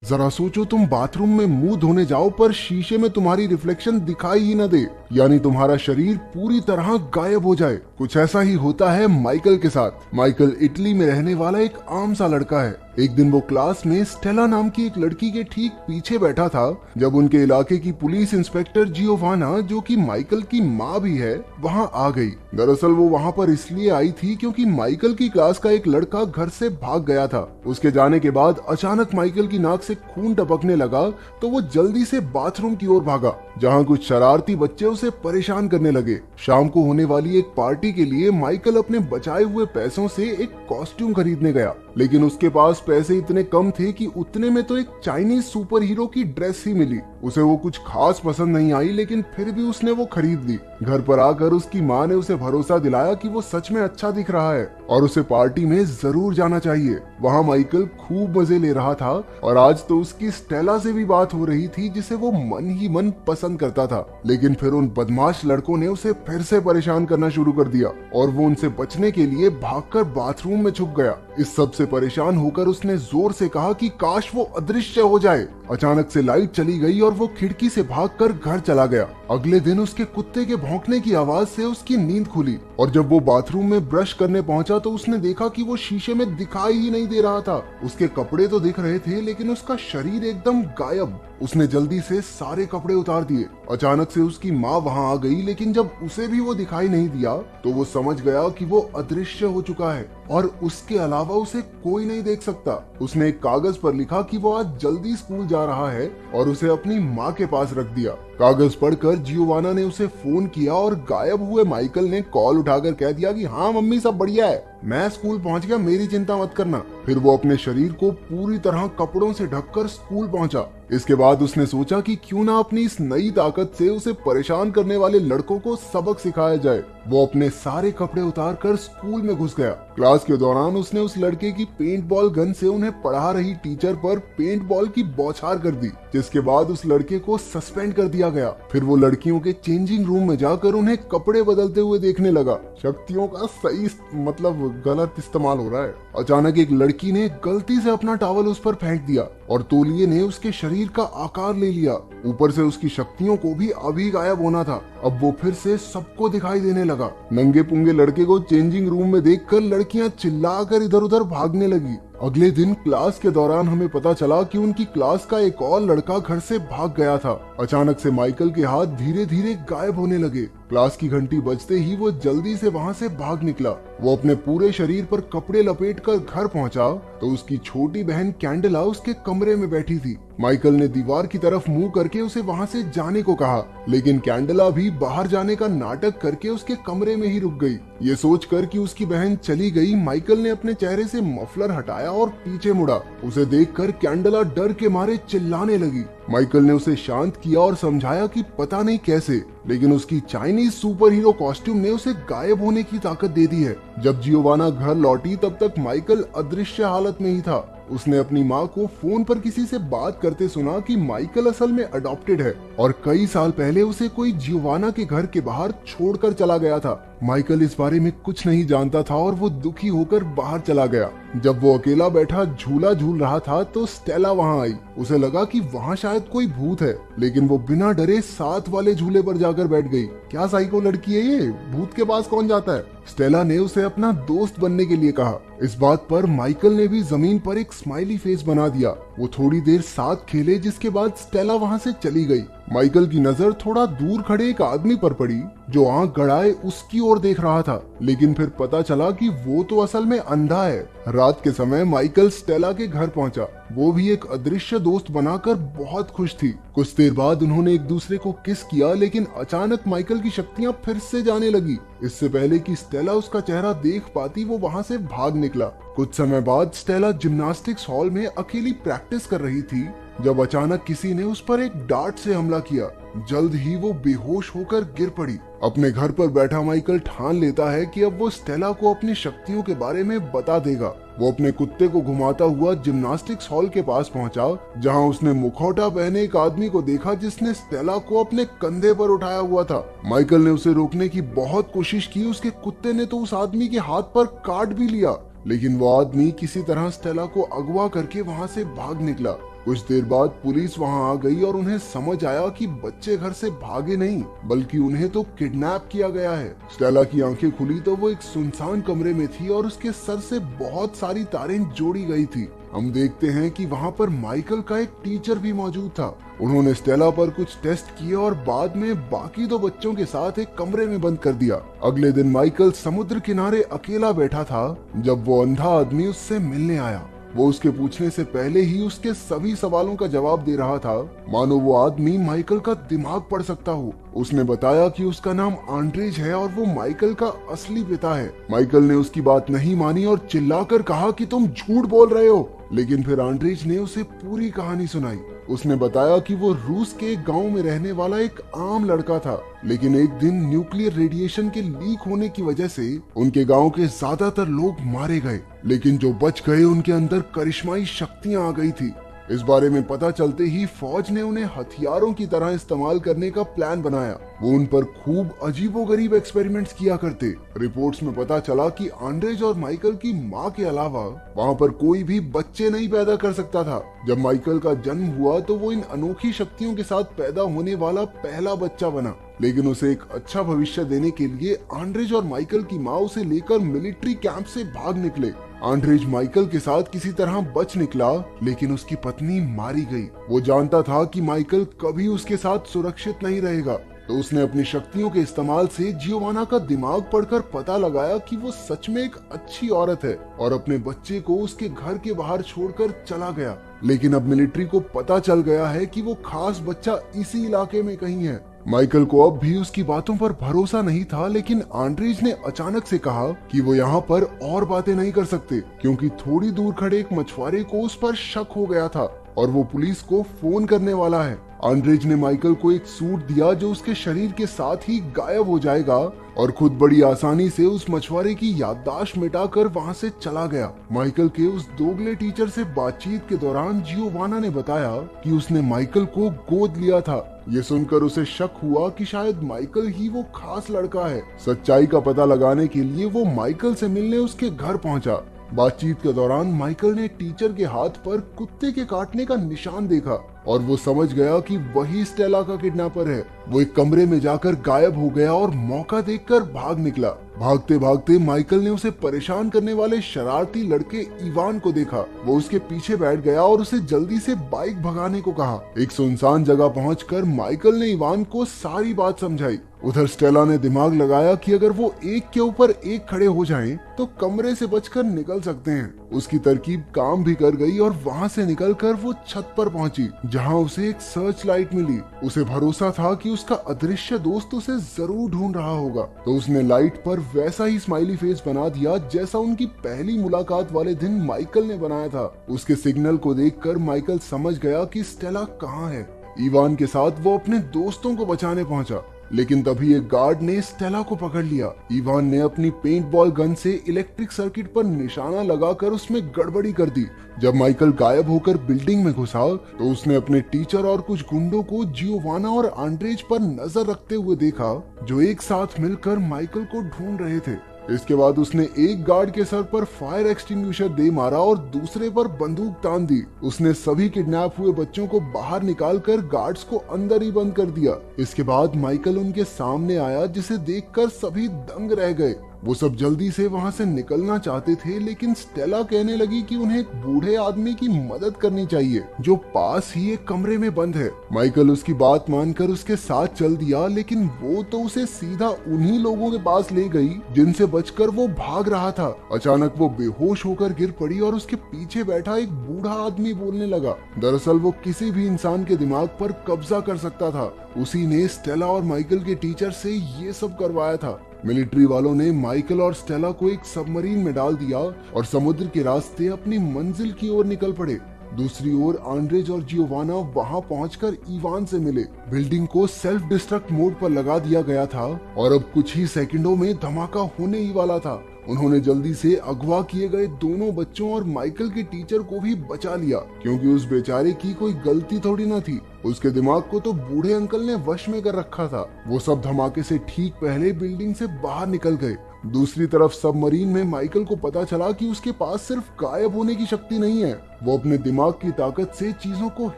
जरा सोचो, तुम बाथरूम में मुंह धोने जाओ पर शीशे में तुम्हारी रिफ्लेक्शन दिखाई ही न दे, यानी तुम्हारा शरीर पूरी तरह गायब हो जाए। कुछ ऐसा ही होता है माइकल के साथ। माइकल इटली में रहने वाला एक आम सा लड़का है। एक दिन वो क्लास में स्टेला नाम की एक लड़की के ठीक पीछे बैठा था जब उनके इलाके की पुलिस इंस्पेक्टर जियोवाना, जो कि माइकल की माँ भी है, वहाँ आ गई। दरअसल वो वहाँ पर इसलिए आई थी क्योंकि माइकल की क्लास का एक लड़का घर से भाग गया था। उसके जाने के बाद अचानक माइकल की नाक से खून टपकने लगा तो वो जल्दी से बाथरूम की ओर भागा, जहाँ कुछ शरारती बच्चे उसे परेशान करने लगे। शाम को होने वाली एक पार्टी के लिए माइकल अपने बचाए हुए पैसों से एक कॉस्ट्यूम खरीदने गया, लेकिन उसके पास पैसे इतने कम थे कि उतने में तो एक चाइनीज सुपर हीरो की ड्रेस ही मिली। उसे वो कुछ खास पसंद नहीं आई, लेकिन फिर भी उसने वो खरीद ली। घर पर आकर उसकी माँ ने उसे भरोसा दिलाया कि वो सच में अच्छा दिख रहा है और उसे पार्टी में जरूर जाना चाहिए। वहाँ माइकल खूब मजे ले रहा था और आज तो उसकी स्टेला से भी बात हो रही थी, जिसे वो मन ही मन पसंद करता था। लेकिन फिर उन बदमाश लड़कों ने उसे फिर से परेशान करना शुरू कर दिया और वो उनसे बचने के लिए भागकर बाथरूम में छुप गया। इस सब से परेशान होकर उसने जोर से कहा कि काश वो अदृश्य हो जाए। अचानक से लाइट चली गई और वो खिड़की से भागकर घर चला गया। अगले दिन उसके कुत्ते के भौंकने की आवाज से उसकी नींद खुली और जब वो बाथरूम में ब्रश करने पहुंचा तो उसने देखा कि वो शीशे में दिखाई ही नहीं दे रहा था। उसके कपड़े तो दिख रहे थे, लेकिन उसका शरीर एकदम गायब। उसने जल्दी से सारे कपड़े उतार दिए। अचानक से उसकी माँ वहाँ आ गई, लेकिन जब उसे भी वो दिखाई नहीं दिया तो वो समझ गया कि वो अदृश्य हो चुका है और उसके अलावा उसे कोई नहीं देख सकता। उसने एक कागज पर लिखा कि वो आज जल्दी स्कूल जा रहा है और उसे अपनी माँ के पास रख दिया। कागज पढ़कर जियोवाना ने उसे फोन किया और गायब हुए माइकल ने कॉल उठाकर कह दिया कि हाँ मम्मी, सब बढ़िया है, मैं स्कूल पहुंच गया, मेरी चिंता मत करना। फिर वो अपने शरीर को पूरी तरह कपड़ों से ढककर स्कूल पहुंचा। इसके बाद उसने सोचा कि क्यों ना अपनी इस नई ताकत से उसे परेशान करने वाले लड़कों को सबक सिखाया जाए। वो अपने सारे कपड़े उतार कर स्कूल में घुस गया। क्लास के दौरान उसने उस लड़के की पेंट बॉल गन से उन्हें पढ़ा रही टीचर पर पेंट बॉल की बौछार कर दी, जिसके बाद उस लड़के को सस्पेंड कर दिया गया। फिर वो लड़कियों के चेंजिंग रूम में जाकर उन्हें कपड़े बदलते हुए देखने लगा। शक्तियों का सही मतलब गलत इस्तेमाल हो रहा है। अचानक एक लड़की ने गलती से अपना टॉवल उस पर फेंक दिया और तौलिए ने उसके शरीर का आकार ले लिया। ऊपर से उसकी शक्तियों को भी अभी गायब होना था। अब वो फिर से सबको दिखाई देने लगा। नंगे पुंगे लड़के को चेंजिंग रूम में देखकर लड़कियां चिल्लाकर इधर उधर भागने लगी। अगले दिन क्लास के दौरान हमें पता चला कि उनकी क्लास का एक और लड़का घर से भाग गया था। अचानक से माइकल के हाथ धीरे धीरे गायब होने लगे। क्लास की घंटी बजते ही वो जल्दी से वहाँ से भाग निकला। वो अपने पूरे शरीर पर कपड़े लपेटकर घर पहुँचा तो उसकी छोटी बहन कैंडला उसके कमरे में बैठी थी। माइकल ने दीवार की तरफ मुंह करके उसे वहाँ से जाने को कहा, लेकिन कैंडला भी बाहर जाने का नाटक करके उसके कमरे में ही रुक गई। ये सोचकर कि उसकी बहन चली गई, माइकल ने अपने चेहरे से मफलर हटाया और पीछे मुड़ा। उसे देखकर कैंडला डर के मारे चिल्लाने लगी। माइकल ने उसे शांत किया और समझाया कि पता नहीं कैसे, लेकिन उसकी चाइनीज सुपर हीरो कॉस्ट्यूम ने उसे गायब होने की ताकत दे दी है। जब जियोवाना घर लौटी तब तक माइकल अदृश्य हालत में ही था। उसने अपनी माँ को फोन पर किसी से बात करते सुना कि माइकल असल में अडॉप्टेड है और कई साल पहले उसे कोई जियोवाना के घर के बाहर छोड़कर चला गया था। माइकल इस बारे में कुछ नहीं जानता था और वो दुखी होकर बाहर चला गया। जब वो अकेला बैठा झूला झूल रहा था तो स्टेला वहाँ आई। उसे लगा कि वहाँ शायद कोई भूत है, लेकिन वो बिना डरे साथ वाले झूले पर जाकर बैठ गई। क्या साइको लड़की है ये, भूत के पास कौन जाता है? स्टेला ने उसे अपना दोस्त बनने के लिए कहा। इस बात पर माइकल ने भी जमीन पर एक स्माइली फेस बना दिया। वो थोड़ी देर साथ खेले, जिसके बाद स्टेला वहाँ से चली गई। माइकल की नजर थोड़ा दूर खड़े एक आदमी पर पड़ी जो आंख गड़ाए उसकी ओर देख रहा था, लेकिन फिर पता चला कि वो तो असल में अंधा है। रात के समय माइकल स्टेला के घर पहुंचा। वो भी एक अदृश्य दोस्त बनाकर बहुत खुश थी। कुछ देर बाद उन्होंने एक दूसरे को किस किया, लेकिन अचानक माइकल की शक्तियां फिर से जाने लगी। इससे पहले कि स्टेला उसका चेहरा देख पाती वो वहां से भाग निकला। कुछ समय बाद स्टेला जिम्नास्टिक्स हॉल में अकेली प्रैक्टिस कर रही थी जब अचानक किसी ने उस पर एक डार्ट से हमला किया। जल्द ही वो बेहोश होकर गिर पड़ी। अपने घर पर बैठा माइकल ठान लेता है कि अब वो स्टेला को अपनी शक्तियों के बारे में बता देगा। वो अपने कुत्ते को घुमाता हुआ जिम्नास्टिक्स हॉल के पास पहुंचा, जहां उसने मुखौटा पहने एक आदमी को देखा जिसने स्टेला को अपने कंधे पर उठाया हुआ था। माइकल ने उसे रोकने की बहुत कोशिश की। उसके कुत्ते ने तो उस आदमी के हाथ पर काट भी लिया, लेकिन वो आदमी किसी तरह स्टेला को अगवा करके वहां से भाग निकला। कुछ देर बाद पुलिस वहां आ गई और उन्हें समझ आया कि बच्चे घर से भागे नहीं बल्कि उन्हें तो किडनैप किया गया है। स्टेला की आंखें खुली तो वो एक सुनसान कमरे में थी और उसके सर से बहुत सारी तारें जोड़ी गई थी। हम देखते हैं कि वहाँ पर माइकल का एक टीचर भी मौजूद था। उन्होंने स्टेला पर कुछ टेस्ट किए और बाद में बाकी दो बच्चों के साथ एक कमरे में बंद कर दिया। अगले दिन माइकल समुद्र किनारे अकेला बैठा था जब वो अंधा आदमी उससे मिलने आया। वो उसके पूछने से पहले ही उसके सभी सवालों का जवाब दे रहा था, मानो वो आदमी माइकल का दिमाग पढ़ सकता हो। उसने बताया कि उसका नाम आंड्रेज है और वो माइकल का असली पिता है। माइकल ने उसकी बात नहीं मानी और चिल्लाकर कहा कि तुम झूठ बोल रहे हो। लेकिन फिर आंड्रेज ने उसे पूरी कहानी सुनाई। उसने बताया कि वो रूस के एक गांव में रहने वाला एक आम लड़का था, लेकिन एक दिन न्यूक्लियर रेडिएशन के लीक होने की वजह से उनके गांव के ज्यादातर लोग मारे गए, लेकिन जो बच गए उनके अंदर करिश्माई शक्तियां आ गई थी। इस बारे में पता चलते ही फौज ने उन्हें हथियारों की तरह इस्तेमाल करने का प्लान बनाया। वो उन पर खूब अजीबोगरीब एक्सपेरिमेंट्स किया करते। रिपोर्ट्स में पता चला कि आंड्रेज और माइकल की मां के अलावा वहाँ पर कोई भी बच्चे नहीं पैदा कर सकता था। जब माइकल का जन्म हुआ तो वो इन अनोखी शक्तियों के साथ पैदा होने वाला पहला बच्चा बना, लेकिन उसे एक अच्छा भविष्य देने के लिए आंड्रेज और माइकल की माँ उसे लेकर मिलिट्री कैंप से भाग निकले। आंड्रेज माइकल के साथ किसी तरह बच निकला, लेकिन उसकी पत्नी मारी गई। वो जानता था कि माइकल कभी उसके साथ सुरक्षित नहीं रहेगा, तो उसने अपनी शक्तियों के इस्तेमाल से जियोवाना का दिमाग पढ़कर पता लगाया कि वो सच में एक अच्छी औरत है और अपने बच्चे को उसके घर के बाहर छोड़कर चला गया। लेकिन अब मिलिट्री को पता चल गया है कि वो खास बच्चा इसी इलाके में कहीं है। माइकल को अब भी उसकी बातों पर भरोसा नहीं था, लेकिन आंड्रेज ने अचानक से कहा कि वो यहाँ पर और बातें नहीं कर सकते क्योंकि थोड़ी दूर खड़े एक मछुआरे को उस पर शक हो गया था और वो पुलिस को फोन करने वाला है। आंड्रेज ने माइकल को एक सूट दिया जो उसके शरीर के साथ ही गायब हो जाएगा और खुद बड़ी आसानी से उस मछुआरे की याददाश्त मिटाकर वहां से चला गया। माइकल के उस दोगले टीचर से बातचीत के दौरान जियोवाना ने बताया कि उसने माइकल को गोद लिया था। ये सुनकर उसे शक हुआ कि शायद माइकल ही वो खास लड़का है। सच्चाई का पता लगाने के लिए वो माइकल से मिलने उसके घर पहुंचा। बातचीत के दौरान माइकल ने टीचर के हाथ पर कुत्ते के काटने का निशान देखा और वो समझ गया कि वही स्टेला का किडनैपर है। वो एक कमरे में जाकर गायब हो गया और मौका देखकर भाग निकला। भागते भागते माइकल ने उसे परेशान करने वाले शरारती लड़के इवान को देखा। वो उसके पीछे बैठ गया और उसे जल्दी से बाइक भगाने को कहा। एक सुनसान जगह पहुंचकर माइकल ने इवान को सारी बात समझाई। उधर स्टेला ने दिमाग लगाया कि अगर वो एक के ऊपर एक खड़े हो जाएं, तो कमरे से बचकर निकल सकते हैं। उसकी तरकीब काम भी कर गई और वहां से निकलकर वो छत पर पहुंची, जहां उसे एक सर्च लाइट मिली। उसे भरोसा था कि उसका अदृश्य दोस्त उसे जरूर ढूंढ रहा होगा, तो उसने लाइट पर वैसा ही स्माइली फेस बना दिया जैसा उनकी पहली मुलाकात वाले दिन माइकल ने बनाया था। उसके सिग्नल को देखकर माइकल समझ गया कि स्टेला कहाँ है। इवान के साथ वो अपने दोस्तों को बचाने पहुंचा, लेकिन तभी एक गार्ड ने स्टेला को पकड़ लिया। इवान ने अपनी पेंटबॉल गन से इलेक्ट्रिक सर्किट पर निशाना लगाकर उसमें गड़बड़ी कर दी। जब माइकल गायब होकर बिल्डिंग में घुसा तो उसने अपने टीचर और कुछ गुंडों को जियोवाना और आंड्रेज पर नजर रखते हुए देखा, जो एक साथ मिलकर माइकल को ढूंढ रहे थे। इसके बाद उसने एक गार्ड के सर पर फायर एक्सटिंग्विशर दे मारा और दूसरे पर बंदूक तान दी। उसने सभी किडनैप हुए बच्चों को बाहर निकालकर गार्ड्स को अंदर ही बंद कर दिया। इसके बाद माइकल उनके सामने आया, जिसे देखकर सभी दंग रह गए। वो सब जल्दी से वहाँ से निकलना चाहते थे, लेकिन स्टेला कहने लगी कि उन्हें एक बूढ़े आदमी की मदद करनी चाहिए जो पास ही एक कमरे में बंद है। माइकल उसकी बात मानकर उसके साथ चल दिया, लेकिन वो तो उसे सीधा उन्हीं लोगों के पास ले गई जिनसे बचकर वो भाग रहा था। अचानक वो बेहोश होकर गिर पड़ी और उसके पीछे बैठा एक बूढ़ा आदमी बोलने लगा। दरअसल वो किसी भी इंसान के दिमाग पर कब्जा कर सकता था। उसी ने स्टेला और माइकल के टीचर से ये सब करवाया था। मिलिट्री वालों ने माइकल और स्टेला को एक सबमरीन में डाल दिया और समुद्र के रास्ते अपनी मंजिल की ओर निकल पड़े। दूसरी ओर आंड्रेज और जियोवाना वहां पहुंचकर इवान से मिले। बिल्डिंग को सेल्फ डिस्ट्रक्ट मोड पर लगा दिया गया था और अब कुछ ही सेकंडों में धमाका होने ही वाला था। उन्होंने जल्दी से अगवा किए गए दोनों बच्चों और माइकल के टीचर को भी बचा लिया, क्योंकि उस बेचारे की कोई गलती थोड़ी न थी। उसके दिमाग को तो बूढ़े अंकल ने वश में कर रखा था। वो सब धमाके से ठीक पहले बिल्डिंग से बाहर निकल गए। दूसरी तरफ सबमरीन में माइकल को पता चला कि उसके पास सिर्फ गायब होने की शक्ति नहीं है, वो अपने दिमाग की ताकत से चीजों को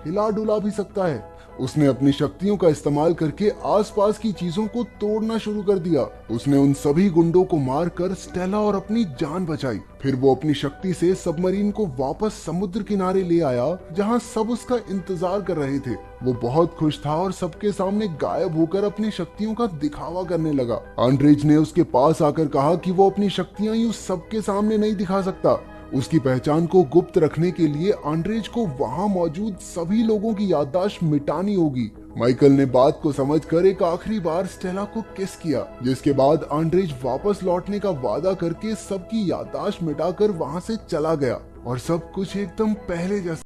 हिला डुला भी सकता है। उसने अपनी शक्तियों का इस्तेमाल करके आसपास की चीजों को तोड़ना शुरू कर दिया। उसने उन सभी गुंडों को मारकर स्टेला और अपनी जान बचाई। फिर वो अपनी शक्ति से सबमरीन को वापस समुद्र किनारे ले आया, जहां सब उसका इंतजार कर रहे थे। वो बहुत खुश था और सबके सामने गायब होकर अपनी शक्तियों का दिखावा करने लगा। आंद्रेज ने उसके पास आकर कहा कि वो अपनी शक्तियां यूं सबके सामने नहीं दिखा सकता। उसकी पहचान को गुप्त रखने के लिए आंद्रेज को वहां मौजूद सभी लोगों की याददाश्त मिटानी होगी। माइकल ने बात को समझकर एक आखिरी बार स्टेला को किस किया, जिसके बाद आंद्रेज वापस लौटने का वादा करके सबकी याददाश्त मिटाकर वहां से चला गया और सब कुछ एकदम पहले जैसा